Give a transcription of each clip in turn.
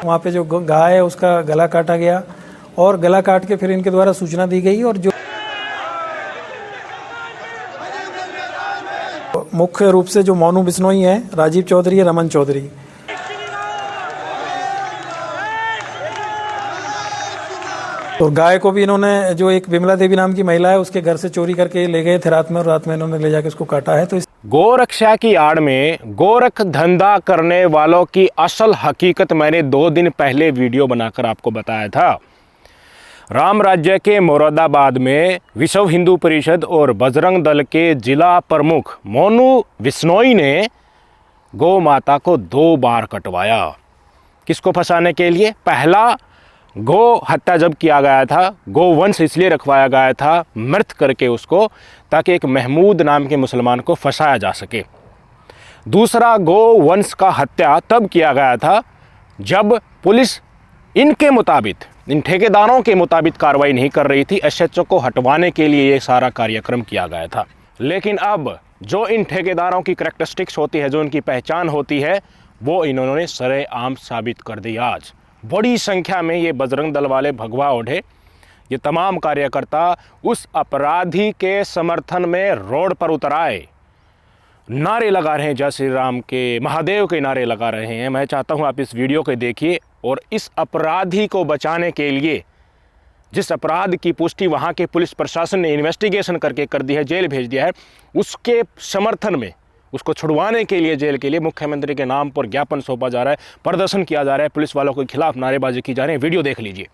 वहाँ पे जो गाय है उसका गला काटा गया और गला काट के फिर इनके द्वारा सूचना दी गई और जो मुख्य रूप से जो मोनू बिश्नोई है, राजीव चौधरी है, रमन चौधरी, तो गाय को भी इन्होंने जो एक विमला देवी नाम की महिला है उसके घर से चोरी करके ले गए थे रात में और रात में इन्होंने ले जाके उसको काटा है। तो गोरक्षा की आड़ में गोरख धंधा करने वालों की असल हकीकत मैंने 2 दिन पहले वीडियो बनाकर आपको बताया था। राम राज्य के मुरादाबाद में विश्व हिंदू परिषद और बजरंग दल के जिला प्रमुख मोनू बिश्नोई ने गौ माता को 2 बार कटवाया। किसको फंसाने के लिए? पहला, गौ हत्या जब किया गया था, गोवंश इसलिए रखवाया गया था मृत करके उसको, ताकि एक महमूद नाम के मुसलमान को फंसाया जा सके। दूसरा, गोवंश का हत्या तब किया गया था जब पुलिस इनके मुताबिक, इन ठेकेदारों के मुताबिक कार्रवाई नहीं कर रही थी। एसएचओ को हटवाने के लिए ये सारा कार्यक्रम किया गया था। लेकिन अब जो इन ठेकेदारों की करैक्टरिस्टिक्स होती है, जो उनकी पहचान होती है, वो इन्होंने सरेआम साबित कर दी। आज बड़ी संख्या में ये बजरंग दल वाले भगवा ओढ़े ये तमाम कार्यकर्ता उस अपराधी के समर्थन में रोड पर उतर आए, नारे लगा रहे हैं, जय श्री राम के, महादेव के नारे लगा रहे हैं। मैं चाहता हूं आप इस वीडियो को देखिए और इस अपराधी को बचाने के लिए, जिस अपराध की पुष्टि वहां के पुलिस प्रशासन ने इन्वेस्टिगेशन करके कर दी है, जेल भेज दिया है, उसके समर्थन में, उसको छुड़वाने के लिए, जेल के लिए मुख्यमंत्री के नाम पर ज्ञापन सौंपा जा रहा है, प्रदर्शन किया जा रहा है, पुलिस वालों के खिलाफ नारेबाजी की जा रही है। वीडियो देख लीजिए।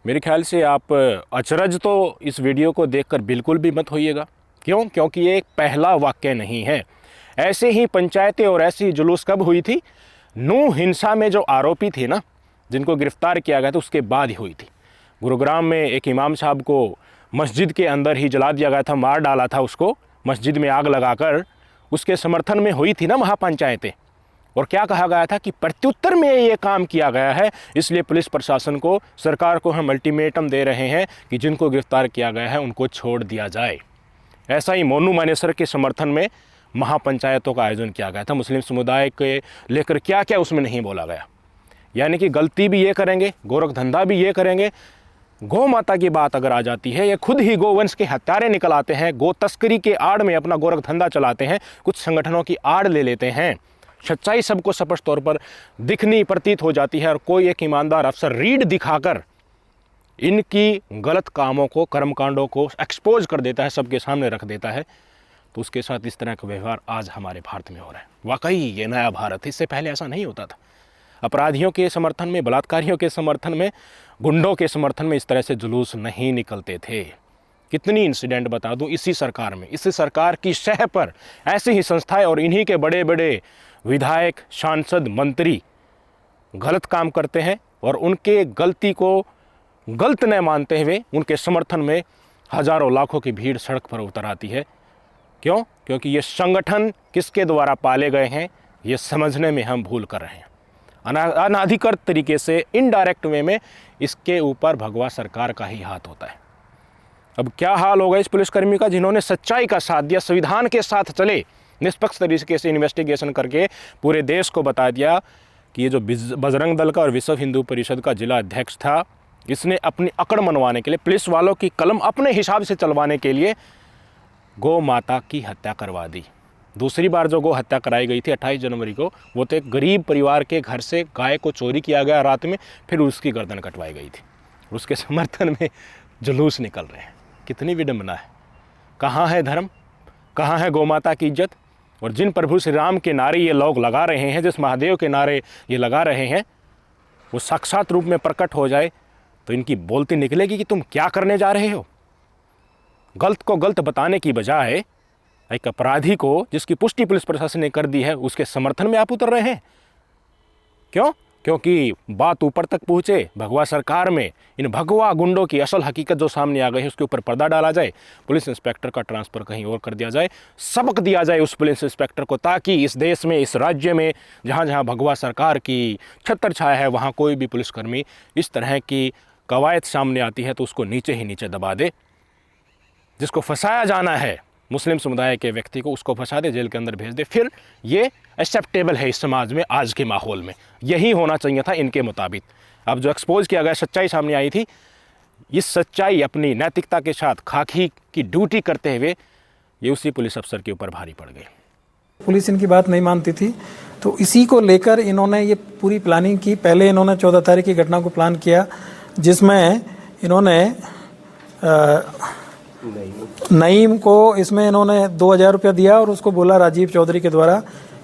मेरे ख्याल से आप अचरज तो इस वीडियो को देखकर बिल्कुल भी मत होइएगा। क्यों? क्योंकि ये एक पहला वाक्य नहीं है। ऐसे ही पंचायतें और ऐसी जुलूस कब हुई थी? नूह हिंसा में जो आरोपी थे ना, जिनको गिरफ्तार किया गया था, उसके बाद ही हुई थी। गुरुग्राम में एक इमाम साहब को मस्जिद के अंदर ही जला दिया गया था, मार डाला था उसको, मस्जिद में आग लगाकर। उसके समर्थन में हुई थी ना महापंचायतें। और क्या कहा गया था कि प्रत्युत्तर में ये काम किया गया है, इसलिए पुलिस प्रशासन को, सरकार को हम अल्टीमेटम दे रहे हैं कि जिनको गिरफ्तार किया गया है उनको छोड़ दिया जाए। ऐसा ही मोनू मानेसर के समर्थन में महापंचायतों का आयोजन किया गया था। मुस्लिम समुदाय के लेकर क्या क्या उसमें नहीं बोला गया। यानी कि गलती भी ये करेंगे, गोरख धंधा भी ये करेंगे। गौ माता की बात अगर आ जाती है, ये खुद ही गोवंश के हत्यारे निकल आते हैं, गो तस्करी के आड़ में अपना गोरख धंधा चलाते हैं, कुछ संगठनों की आड़ ले लेते हैं। सच्चाई सबको स्पष्ट तौर पर दिखनी प्रतीत हो जाती है और कोई एक ईमानदार अफसर रीड दिखाकर इनकी गलत कामों को, कर्मकांडों को एक्सपोज कर देता है, सबके सामने रख देता है। तो उसके साथ इस तरह का व्यवहार आज हमारे भारत में हो रहा है। वाकई ये नया भारत है, इससे पहले ऐसा नहीं होता था। अपराधियों के समर्थन में, बलात्कारियों के समर्थन में, गुंडों के समर्थन में इस तरह से जुलूस नहीं निकलते थे। कितनी इंसिडेंट बता दूं इसी सरकार में, इसी सरकार की शह पर ऐसी ही संस्थाएं और इन्हीं के बड़े बड़े विधायक, सांसद, मंत्री गलत काम करते हैं और उनके गलती को गलत न मानते हुए उनके समर्थन में हजारों लाखों की भीड़ सड़क पर उतर आती है। क्यों? क्योंकि ये संगठन किसके द्वारा पाले गए हैं, ये समझने में हम भूल कर रहे हैं। अनाधिकृत तरीके से, इनडायरेक्ट वे में इसके ऊपर भगवा सरकार का ही हाथ होता है। अब क्या हाल होगा इस पुलिसकर्मी का, जिन्होंने सच्चाई का साथ दिया, संविधान के साथ चले, निष्पक्ष तरीके से इन्वेस्टिगेशन करके पूरे देश को बता दिया कि ये जो बजरंग दल का और विश्व हिंदू परिषद का जिला अध्यक्ष था, इसने अपनी अकड़ मनवाने के लिए, पुलिस वालों की कलम अपने हिसाब से चलवाने के लिए गौ माता की हत्या करवा दी। दूसरी बार जो गौ हत्या कराई गई थी 28 जनवरी को, वो तो एक गरीब परिवार के घर से गाय को चोरी किया गया रात में, फिर उसकी गर्दन कटवाई गई थी। उसके समर्थन में जुलूस निकल रहे हैं। कितनी विडंबना है। कहाँ है धर्म, कहाँ है गौ माता की इज्जत? और जिन प्रभु श्री राम के नारे ये लोग लगा रहे हैं, जिस महादेव के नारे ये लगा रहे हैं, वो साक्षात रूप में प्रकट हो जाए तो इनकी बोलती निकलेगी कि तुम क्या करने जा रहे हो। गलत को गलत बताने की बजाय एक अपराधी को, जिसकी पुष्टि पुलिस प्रशासन ने कर दी है, उसके समर्थन में आप उतर रहे हैं। क्यों? क्योंकि बात ऊपर तक पहुँचे, भगवा सरकार में इन भगवा गुंडों की असल हकीकत जो सामने आ गई है उसके ऊपर पर्दा डाला जाए, पुलिस इंस्पेक्टर का ट्रांसफ़र कहीं और कर दिया जाए, सबक दिया जाए उस पुलिस इंस्पेक्टर को, ताकि इस देश में, इस राज्य में जहाँ जहाँ भगवा सरकार की छत्र छाया है वहाँ कोई भी पुलिसकर्मी इस तरह की कवायद सामने आती है तो उसको नीचे ही नीचे दबा दे। जिसको फंसाया जाना है मुस्लिम समुदाय के व्यक्ति को, उसको फंसा दे, जेल के अंदर भेज दे। फिर ये एक्सेप्टेबल है इस समाज में, आज के माहौल में यही होना चाहिए था इनके मुताबिक। अब जो एक्सपोज किया गया, सच्चाई सामने आई थी, इस सच्चाई अपनी नैतिकता के साथ खाकी की ड्यूटी करते हुए ये उसी पुलिस अफसर के ऊपर भारी पड़ गई। पुलिस इनकी बात नहीं मानती थी, तो इसी को लेकर इन्होंने ये पूरी प्लानिंग की। पहले इन्होंने 14 तारीख की घटना को प्लान किया, जिसमें इन्होंने नईम को इसमें इन्होंने 2000 रुपया दिया और उसको बोला राजीव चौधरी के द्वारा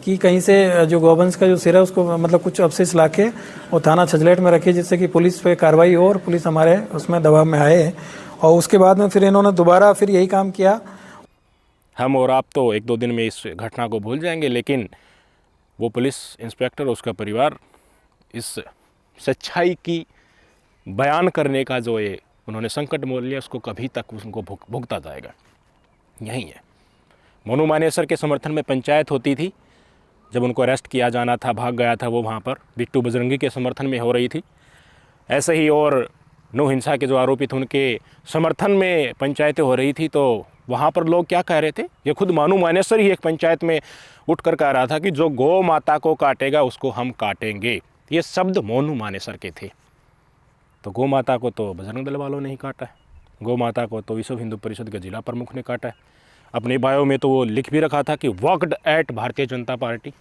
कि कहीं से जो गोवंश का जो सिर है उसको मतलब कुछ अवशेष लाके और थाना छजलेट में रखे, जिससे कि पुलिस पे कार्रवाई हो और पुलिस हमारे उसमें दबाव में आए। और उसके बाद में फिर इन्होंने दोबारा फिर यही काम किया। हम और आप तो 1-2 दिन में इस घटना को भूल जाएंगे, लेकिन वो पुलिस इंस्पेक्टर और उसका परिवार इस सच्चाई की बयान करने का जो ये उन्होंने संकट मोल लिया, उसको कभी तक उनको भुगता जाएगा। यही है। मोनू मानेसर के समर्थन में पंचायत होती थी, जब उनको अरेस्ट किया जाना था, भाग गया था वो वहाँ पर। बिट्टू बजरंगी के समर्थन में हो रही थी। ऐसे ही और नौ हिंसा के जो आरोपित उनके समर्थन में पंचायतें हो रही थी, तो वहाँ पर लोग क्या कह रहे थे, ये खुद मोनू मानेसर ही एक पंचायत में उठकर कह रहा था कि जो गौ माता को काटेगा उसको हम काटेंगे। ये शब्द मोनू मानेसर के थे। तो गौ माता को तो बजरंग दल वालों ने ही काटा है, गौ माता को तो विश्व हिंदू परिषद के जिला प्रमुख ने काटा है। अपने बायो में तो वो लिख भी रखा था कि worked eight Bharatiya Janata party.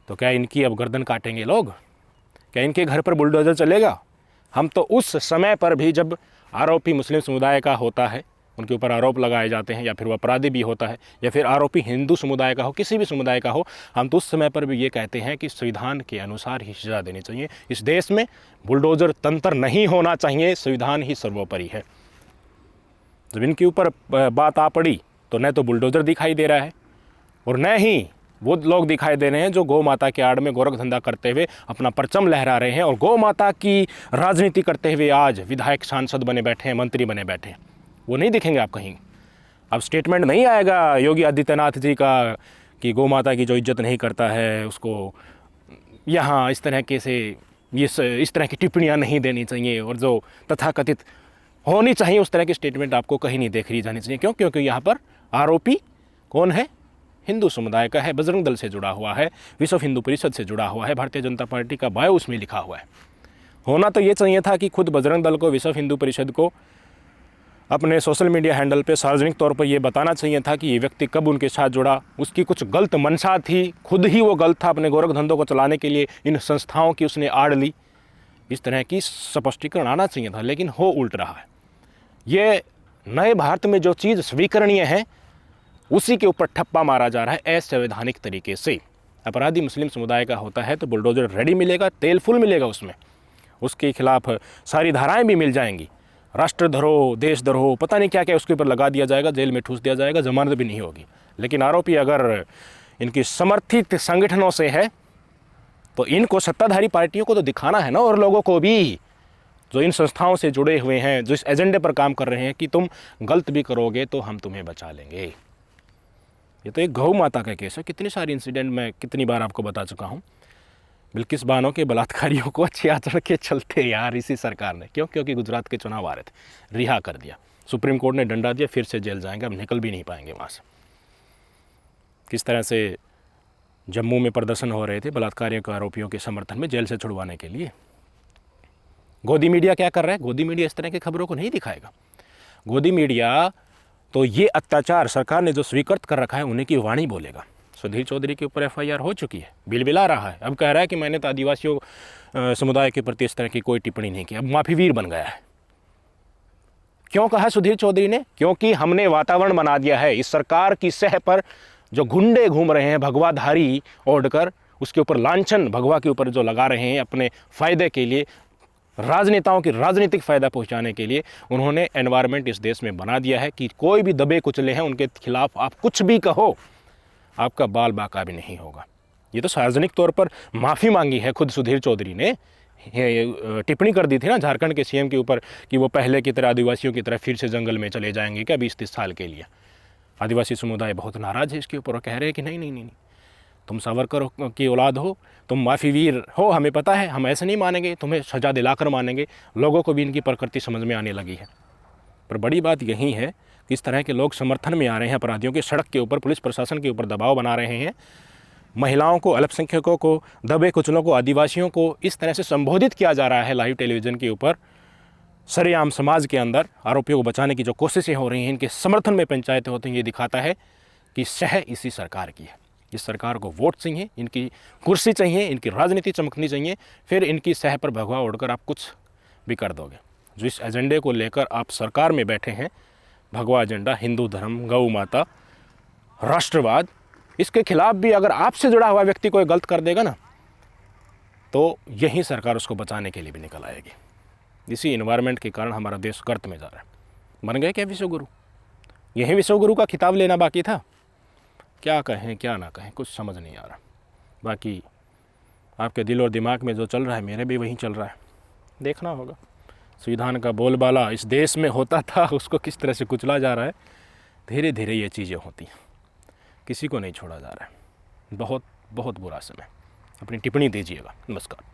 तो क्या इनकी अब गर्दन काटेंगे लोग? क्या इनके घर पर बुलडोजर चलेगा? हम तो उस समय पर भी, जब आरोपी मुस्लिम समुदाय का होता है, उनके ऊपर आरोप लगाए जाते हैं, या फिर वो अपराधी भी होता है, या फिर आरोपी हिंदू समुदाय का हो, किसी भी समुदाय का हो, हम तो उस समय पर भी ये कहते हैं कि संविधान के अनुसार ही सजा देनी चाहिए। इस देश में बुलडोजर तंत्र नहीं होना चाहिए, संविधान ही सर्वोपरि है। जब इनके ऊपर बात आ पड़ी तो न तो बुलडोजर दिखाई दे रहा है और न ही वो लोग दिखाई दे रहे हैं जो गौ माता के आड़ में गोरख धंधा करते हुए अपना परचम लहरा रहे हैं और गौ माता की राजनीति करते हुए आज विधायक, सांसद बने बैठे हैं, मंत्री बने बैठे हैं। वो नहीं दिखेंगे आप कहीं। अब स्टेटमेंट नहीं आएगा योगी आदित्यनाथ जी का कि गौ माता की जो इज्जत नहीं करता है उसको यहाँ इस तरह के से इस तरह की टिप्पणियाँ नहीं देनी चाहिए, और जो तथाकथित होनी चाहिए उस तरह की स्टेटमेंट आपको कहीं नहीं देख रही जानी चाहिए। क्यों? क्योंकि यहाँ पर आरोपी कौन है? हिंदू समुदाय का है, बजरंग दल से जुड़ा हुआ है, विश्व हिंदू परिषद से जुड़ा हुआ है, भारतीय जनता पार्टी का बायो उसमें लिखा हुआ है। होना तो ये चाहिए था कि खुद बजरंग दल को, विश्व हिंदू परिषद को अपने सोशल मीडिया हैंडल पे सार्वजनिक तौर पर ये बताना चाहिए था कि ये व्यक्ति कब उनके साथ जुड़ा, उसकी कुछ गलत मंशा थी, खुद ही वो गलत था, अपने गोरख धंधों को चलाने के लिए इन संस्थाओं की उसने आड़ ली। इस तरह की स्पष्टीकरण आना चाहिए था, लेकिन हो उल्ट रहा है। ये नए भारत में जो चीज़ स्वीकरणीय है उसी के ऊपर ठप्पा मारा जा रहा है असंवैधानिक तरीके से। अपराधी मुस्लिम समुदाय का होता है तो बुलडोजर रेडी मिलेगा, तेल फुल मिलेगा उसमें, उसके खिलाफ सारी धाराएं भी मिल जाएंगी, राष्ट्रद्रोह, देशद्रोह, पता नहीं क्या क्या उसके ऊपर लगा दिया जाएगा, जेल में ठूस दिया जाएगा, जमानत भी नहीं होगी। लेकिन आरोपी अगर इनकी समर्थित संगठनों से है तो इनको, सत्ताधारी पार्टियों को तो दिखाना है ना, और लोगों को भी जो इन संस्थाओं से जुड़े हुए हैं, जो इस एजेंडे पर काम कर रहे हैं कि तुम गलत भी करोगे तो हम तुम्हें बचा लेंगे। ये तो एक गौ माता का केस है। कितनी सारी इंसिडेंट मैं कितनी बार आपको बता चुका हूँ। बिल्किस बानो के बलात्कारियों को अच्छे आचरण के चलते यार इसी सरकार ने, क्यों? क्योंकि गुजरात के चुनाव आ रहे थे, रिहा कर दिया, सुप्रीम कोर्ट ने डंडा दिया, फिर से जेल जाएंगे, अब निकल भी नहीं पाएंगे वहाँ से। किस तरह से जम्मू में प्रदर्शन हो रहे थे बलात्कारियों के आरोपियों के समर्थन में, जेल से छुड़वाने के लिए। गोदी मीडिया क्या कर रहा है? गोदी मीडिया इस तरह की खबरों को नहीं दिखाएगा। गोदी मीडिया तो ये अत्याचार सरकार ने जो स्वीकृत कर रखा है उन्हीं की वाणी बोलेगा। सुधीर चौधरी के ऊपर FIR हो चुकी है, बिलबिला रहा है, अब कह रहा है कि मैंने तो आदिवासियों समुदाय के प्रति इस तरह की कोई टिप्पणी नहीं की, अब माफीवीर बन गया है। क्यों कहा सुधीर चौधरी ने? क्योंकि हमने वातावरण बना दिया है। इस सरकार की सह पर जो गुंडे घूम रहे हैं भगवाधारी ओढ़कर, उसके ऊपर लांछन भगवा के ऊपर जो लगा रहे हैं अपने फ़ायदे के लिए, राजनेताओं की राजनीतिक फ़ायदा पहुंचाने के लिए, उन्होंने एनवायरनमेंट इस देश में बना दिया है कि कोई भी दबे कुचले हैं उनके खिलाफ आप कुछ भी कहो, आपका बाल बाका भी नहीं होगा। ये तो सार्वजनिक तौर पर माफ़ी मांगी है खुद सुधीर चौधरी ने। ये टिप्पणी कर दी थी ना झारखंड के सीएम के ऊपर कि वो पहले की तरह आदिवासियों की तरह फिर से जंगल में चले जाएंगे क्या 20-30 साल के लिए। आदिवासी समुदाय बहुत नाराज़ है इसके ऊपर और कह रहे हैं कि नहीं नहीं नहीं, तुम सावरकर की औलाद हो, तुम माफ़ी वीर हो, हमें पता है, हम ऐसे नहीं मानेंगे, तुम्हें सज़ा दिलाकर मानेंगे। लोगों को भी इनकी प्रकृति समझ में आने लगी है। पर बड़ी बात यही है कि इस तरह के लोग समर्थन में आ रहे हैं अपराधियों के, सड़क के ऊपर पुलिस प्रशासन के ऊपर दबाव बना रहे हैं, महिलाओं को, अल्पसंख्यकों को, दबे कुचलों को, आदिवासियों को इस तरह से संबोधित किया जा रहा है लाइव टेलीविज़न के ऊपर। सरेआम समाज के अंदर आरोपियों को बचाने की जो कोशिशें हो रही हैं, इनके समर्थन में पंचायतें होती हैं, ये दिखाता है कि सह इसी सरकार की है। इस सरकार को वोट चाहिए, इनकी कुर्सी चाहिए, इनकी राजनीति चमकनी चाहिए, फिर इनकी सह पर भगवा उड़कर आप कुछ भी कर दोगे। जो इस एजेंडे को लेकर आप सरकार में बैठे हैं, भगवा एजेंडा, हिंदू धर्म, गौ माता, राष्ट्रवाद, इसके खिलाफ भी अगर आपसे जुड़ा हुआ व्यक्ति कोई गलत कर देगा ना, तो यही सरकार उसको बचाने के लिए भी निकल आएगी। इसी इन्वायरमेंट के कारण हमारा देश गर्त में जा रहा है। बन गए क्या विश्वगुरु? यही विश्वगुरु का खिताब लेना बाकी था। क्या कहें क्या ना कहें, कुछ समझ नहीं आ रहा। बाकी आपके दिल और दिमाग में जो चल रहा है, मेरे भी वही चल रहा है, देखना होगा। संविधान का बोलबाला इस देश में होता था, उसको किस तरह से कुचला जा रहा है। धीरे धीरे ये चीज़ें होती हैं, किसी को नहीं छोड़ा जा रहा है। बहुत बहुत बुरा समय। अपनी टिप्पणी दीजिएगा। नमस्कार।